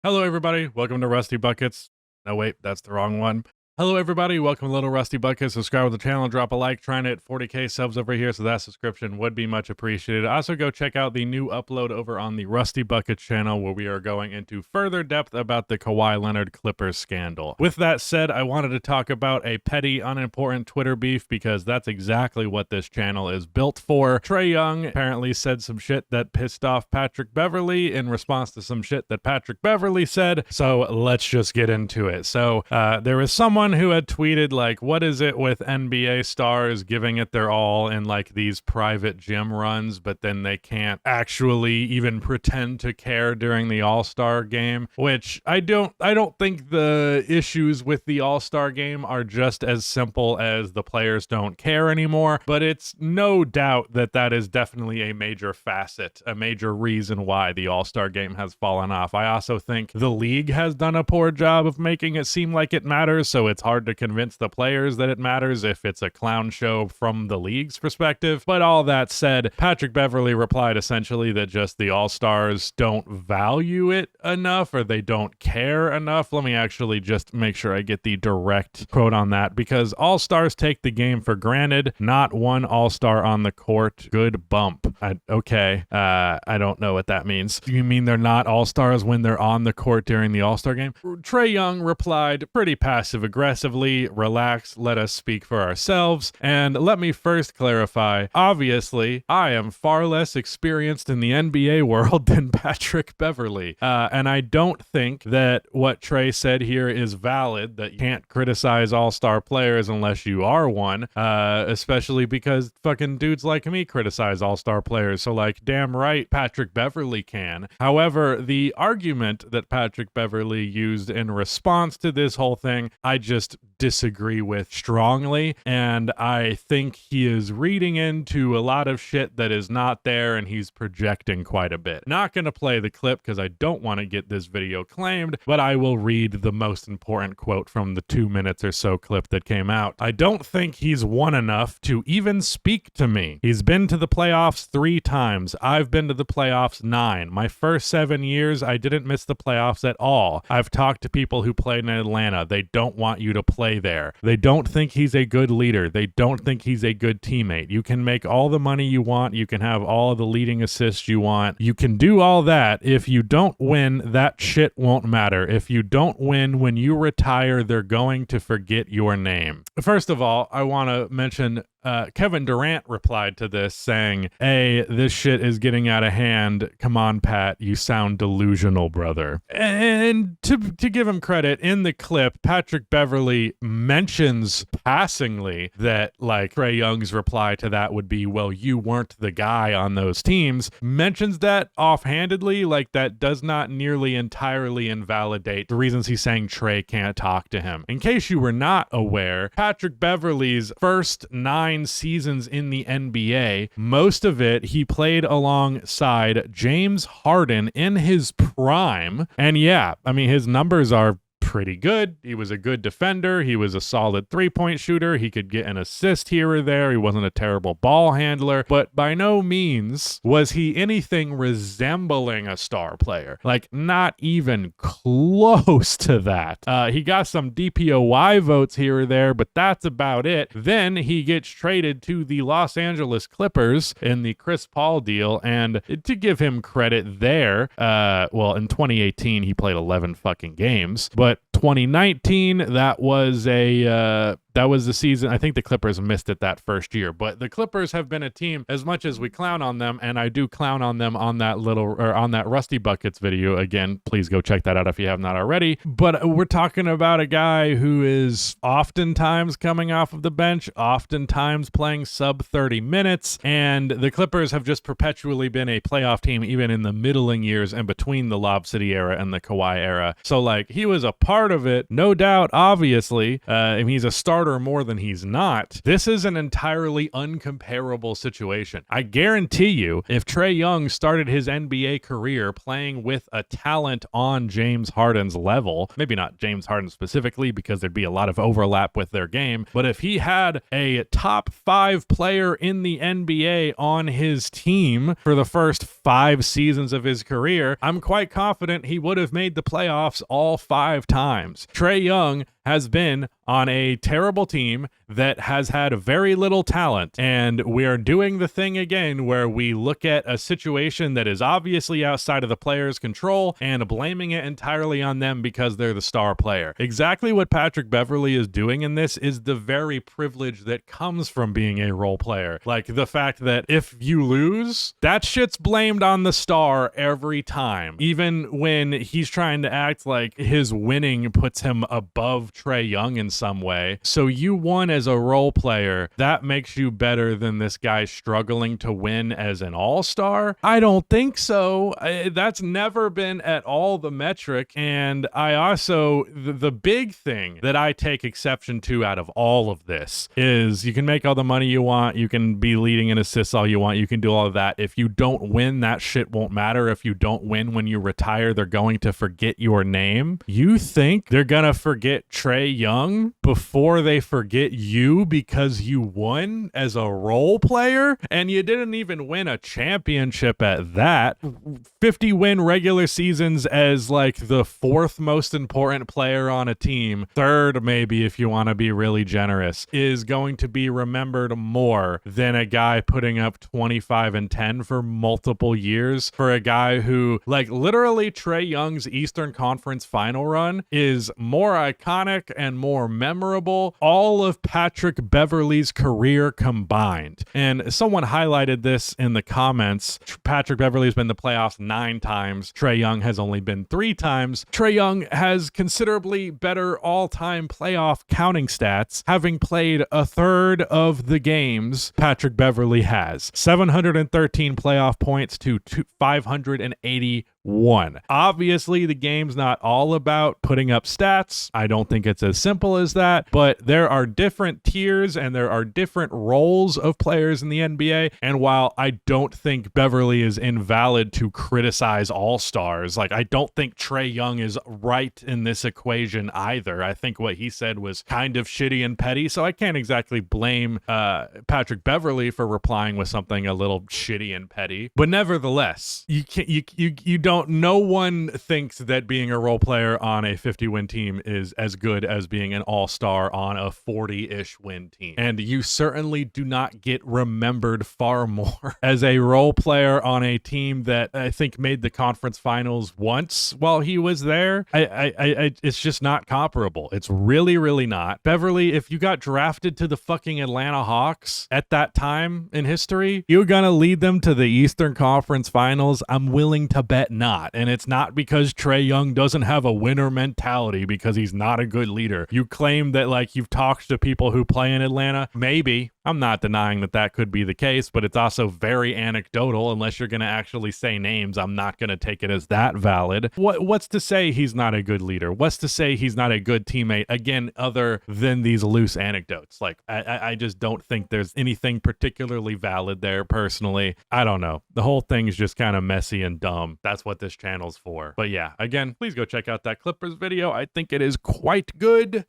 Hello, everybody. Welcome to Rusty Buckets. No, wait, that's the wrong one. Hello, everybody. Welcome to Little Rusty Buckets. Subscribe to the channel, drop a like. Trying to hit 40k subs over here, so that subscription would be much appreciated. Also, go check out the new upload over on the Rusty Buckets channel, where we are going into further depth about the Kawhi Leonard Clippers scandal. With that said, I wanted to talk about a petty, unimportant Twitter beef, because that's exactly what this channel is built for. Trae Young apparently said some shit that pissed off Patrick Beverly in response to some shit that Patrick Beverly said, so let's just get into it. So, there was someone who had tweeted, like, what is it with NBA stars giving it their all in like these private gym runs, but then they can't actually even pretend to care during the All-Star game? Which I don't think the issues with the All-Star game are just as simple as the players don't care anymore, but it's no doubt that that is definitely a major facet, a major reason why the All-Star game has fallen off. I also think the league has done a poor job of making it seem like it matters, so it's hard to convince the players that it matters if it's a clown show from the league's perspective. But all that said, Patrick Beverly replied essentially that just the All-Stars don't value it enough, or they don't care enough. Let me actually just make sure I get the direct quote on that, because All-Stars take the game for granted. Not one All-Star on the court. Good bump. Okay. I don't know what that means. Do you mean they're not All-Stars when they're on the court during the All-Star game? Trae Young replied pretty passive-aggressively, relax, let us speak for ourselves. And let me first clarify, obviously, I am far less experienced in the NBA world than Patrick Beverly. And I don't think that what Trae said here is valid, that you can't criticize all-star players unless you are one, especially because fucking dudes like me criticize all-star players. So, like, damn right, Patrick Beverly can. However, the argument that Patrick Beverly used in response to this whole thing, I just disagree with strongly, and I think he is reading into a lot of shit that is not there, and he's projecting quite a bit. Not gonna play the clip because I don't want to get this video claimed, but I will read the most important quote from the 2 minutes or so clip that came out. I don't think he's won enough to even speak to me. He's been to the playoffs 3 times. I've been to the playoffs 9. My first 7 years, I didn't miss the playoffs at all. I've talked to people who played in Atlanta. They don't want you to play there. They don't think he's a good leader. They don't think he's a good teammate. You can make all the money you want. You can have all of the leading assists you want. You can do all that. If you don't win, that shit won't matter. If you don't win, when you retire, they're going to forget your name. First of all, I want to mention Kevin Durant replied to this saying, hey, this shit is getting out of hand. Come on, Pat, you sound delusional, brother. And to give him credit, in the clip, Patrick Beverly mentions passingly that, like, Trae Young's reply to that would be, well, you weren't the guy on those teams. Mentions that offhandedly, like that does not nearly entirely invalidate the reasons he's saying Trae can't talk to him. In case you were not aware, Patrick Beverly's first 9 seasons in the NBA, most of it he played alongside James Harden in his prime. And yeah, I mean, his numbers are pretty good. He was a good defender. He was a solid three-point shooter. He could get an assist here or there. He wasn't a terrible ball handler, but by no means was he anything resembling a star player. Like, not even close to that. He got some DPOY votes here or there, but that's about it. Then he gets traded to the Los Angeles Clippers in the Chris Paul deal, and to give him credit there, well, in 2018, he played 11 fucking games, but 2019, that was the season. I think the Clippers missed it that first year, but the Clippers have been a team, as much as we clown on them, and I do clown on them on that on that Rusty Buckets video. Again, please go check that out if you have not already. But we're talking about a guy who is oftentimes coming off of the bench, oftentimes playing sub 30 minutes, and the Clippers have just perpetually been a playoff team, even in the middling years and between the Lob City era and the Kawhi era. So, like, he was a part part of it, no doubt, obviously. He's a starter more than he's not. This is an entirely uncomparable situation. I guarantee you, if Trae Young started his NBA career playing with a talent on James Harden's level, maybe not James Harden specifically because there'd be a lot of overlap with their game, but if he had a top 5 player in the NBA on his team for the first 5 seasons of his career, I'm quite confident he would have made the playoffs all 5 times. Trae Young has been on a terrible team that has had very little talent, and we are doing the thing again where we look at a situation that is obviously outside of the player's control and blaming it entirely on them because they're the star player. Exactly what Patrick Beverly is doing in this is the very privilege that comes from being a role player. Like the fact that if you lose, that shit's blamed on the star every time, even when he's trying to act like his winning puts him above Trae Young in some way. So you won as a role player. That makes you better than this guy struggling to win as an all-star? I don't think so. That's never been at all the metric. And I also, the big thing that I take exception to out of all of this is you can make all the money you want. You can be leading in assists all you want. You can do all of that. If you don't win, that shit won't matter. If you don't win when you retire, they're going to forget your name. You think they're going to forget Trae Young before they forget you because you won as a role player and you didn't even win a championship at that. 50 win regular seasons as like the 4th most important player on a team, 3rd maybe if you want to be really generous, is going to be remembered more than a guy putting up 25 and 10 for multiple years, for a guy who, like, literally Trae Young's Eastern Conference final run is more iconic and more memorable all of Patrick Beverly's career combined. And someone highlighted this in the comments. Patrick Beverly's been in the playoffs 9 times. Trae Young has only been 3 times. Trae Young has considerably better all-time playoff counting stats, having played a third of the games Patrick Beverly has. 713 playoff points to 581. Obviously, the game's not all about putting up stats. I don't think it's as simple as that, but there are different tiers and there are different roles of players in the NBA. And while I don't think Beverly is invalid to criticize all-stars, like, I don't think Trae Young is right in this equation either. I think what he said was kind of shitty and petty, so I can't exactly blame Patrick Beverly for replying with something a little shitty and petty. But nevertheless, no one thinks that being a role player on a 50-win team is as good as being an all-star on a 40-ish win team. And you certainly do not get remembered far more as a role player on a team that I think made the conference finals once while he was there. It's just not comparable. It's really, really not. Beverly, if you got drafted to the fucking Atlanta Hawks at that time in history, you're gonna lead them to the Eastern Conference Finals? I'm willing to bet not. And it's not because Trae Young doesn't have a winner mentality, because he's not a good leader. You claim that, like, you've talked to people who play in Atlanta. Maybe. I'm not denying that that could be the case, but it's also very anecdotal. Unless you're going to actually say names, I'm not going to take it as that valid. What's to say he's not a good leader? What's to say he's not a good teammate? Again, other than these loose anecdotes. Like, I just don't think there's anything particularly valid there, personally. I don't know. The whole thing's just kind of messy and dumb. That's what this channel's for. But yeah, again, please go check out that Clippers video. I think it is quite good.